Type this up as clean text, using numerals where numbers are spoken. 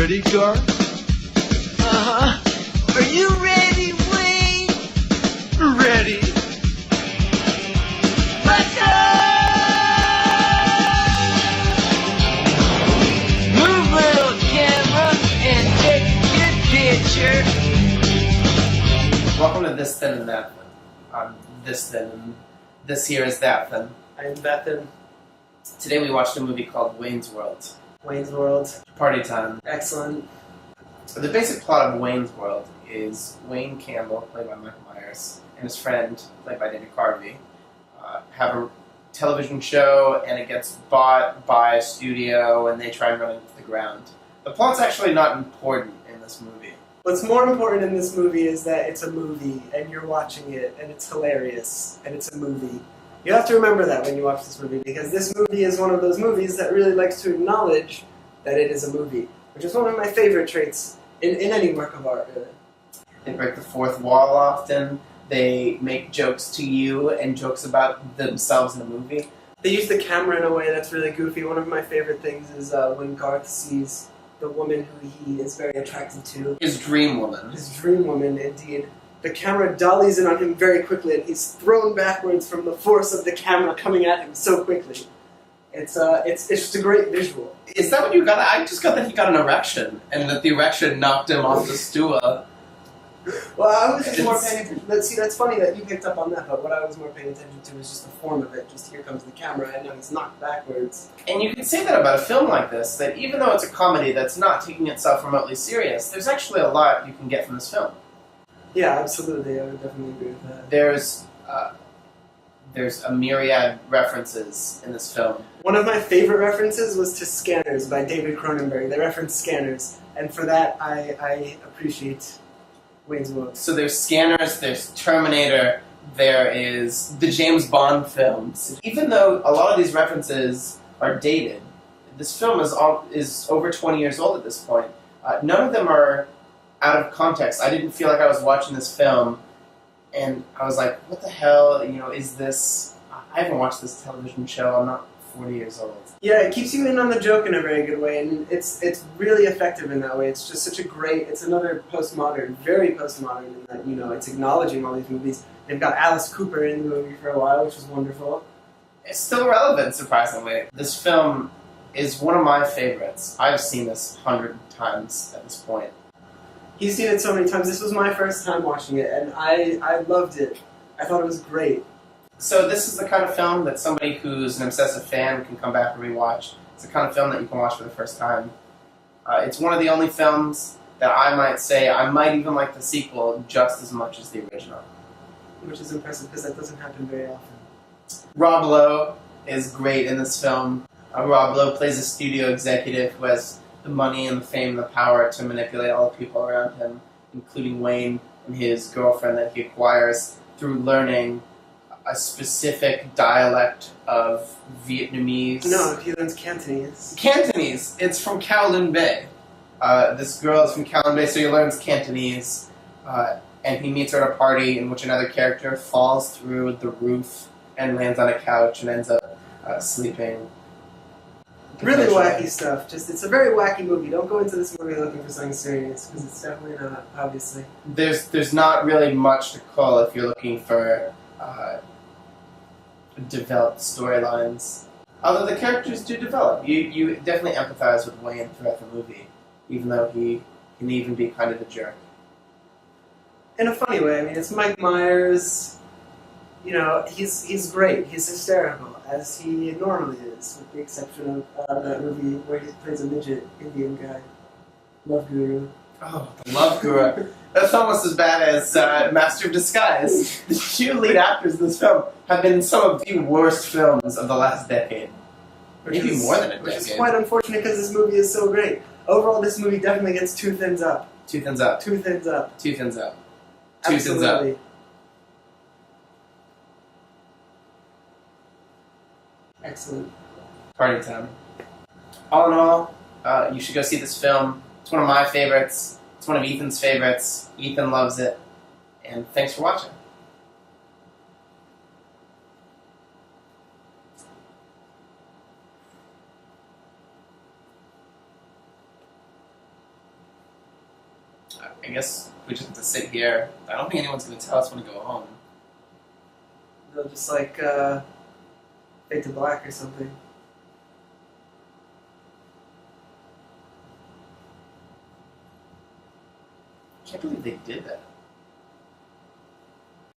ready, Gar? Uh-huh. Are you ready, Wayne? Ready. Let's go! Move, little camera, and take a good picture. Welcome to This Thin and That Thin. I'm this thin, and this here is that thin. I'm Bethan. Today we watched a movie called Wayne's World. Wayne's World. Party time. Excellent. The basic plot of Wayne's World is Wayne Campbell, played by Michael Myers, and his friend, played by Dana Carvey, have a television show, and it gets bought by a studio, and they try and run it into the ground. The plot's actually not important in this movie. What's more important in this movie is that it's a movie, and you're watching it, and it's hilarious, and it's a movie. You have to remember that when you watch this movie, because this movie is one of those movies that really likes to acknowledge that it is a movie, which is one of my favorite traits in any work of art, really. They break the fourth wall often. They make jokes to you and jokes about themselves in the movie. They use the camera in a way that's really goofy. One of my favorite things is when Garth sees the woman who he is very attracted to. His dream woman. His dream woman, indeed. The camera dollies in on him very quickly, and he's thrown backwards from the force of the camera coming at him so quickly. It's just a great visual. Is that what you got? I just got that he got an erection, and that the erection knocked him off the stool. Well, I was just more paying attention. See, that's funny that you picked up on that, but what I was more paying attention to was just the form of it. Just here comes the camera, and now he's knocked backwards. And you can say that about a film like this, that even though it's a comedy that's not taking itself remotely serious, there's actually a lot you can get from this film. Yeah, absolutely. I would definitely agree with that. There's a myriad references in this film. One of my favorite references was to Scanners by David Cronenberg. They referenced Scanners, and for that, I appreciate Wayne's World. So there's Scanners, there's Terminator, there is the James Bond films. Even though a lot of these references are dated, this film is over 20 years old at this point. None of them are out of context. I didn't feel like I was watching this film and I was like, what the hell, is this? I haven't watched this television show. I'm not 40 years old. Yeah, it keeps you in on the joke in a very good way, and it's really effective in that way. It's just such a great, it's another postmodern, very postmodern in that, it's acknowledging all these movies. They've got Alice Cooper in the movie for a while, which is wonderful. It's still relevant, surprisingly. This film is one of my favorites. I've seen this 100 times at this point. He's seen it so many times. This was my first time watching it, and I loved it. I thought it was great. So this is the kind of film that somebody who's an obsessive fan can come back and rewatch. It's the kind of film that you can watch for the first time. It's one of the only films that I might say I might even like the sequel just as much as the original. Which is impressive, because that doesn't happen very often. Rob Lowe is great in this film. Rob Lowe plays a studio executive who has the money and the fame and the power to manipulate all the people around him, including Wayne and his girlfriend that he acquires through learning a specific dialect of Vietnamese. No, he learns Cantonese. Cantonese! It's from Kowloon Bay. This girl is from Kowloon Bay, so he learns Cantonese, and he meets her at a party in which another character falls through the roof and lands on a couch and ends up sleeping. Really wacky stuff. It's a very wacky movie. Don't go into this movie looking for something serious, because it's definitely not, obviously. There's not really much to call if you're looking for developed storylines. Although the characters do develop. You definitely empathize with Wayne throughout the movie, even though he can even be kind of a jerk. In a funny way. I mean, it's Mike Myers. He's great. He's hysterical, as he normally is, with the exception of that movie where he plays a midget Indian guy, Love Guru. Oh, the Love Guru. That's almost as bad as Master of Disguise. The two lead actors in this film have been in some of the worst films of the last decade. Maybe more than a decade. Which is quite unfortunate, because this movie is so great. Overall, this movie definitely gets 2 thumbs up. 2 thumbs up. 2 thumbs up. 2 thumbs up. 2 thumbs up. Absolutely. Excellent. Party time. All in all, you should go see this film. It's one of my favorites. It's one of Ethan's favorites. Ethan loves it. And thanks for watching. I guess we just have to sit here. I don't think anyone's going to tell us when to go home. They'll just like fade to black or something. I can't believe they did that.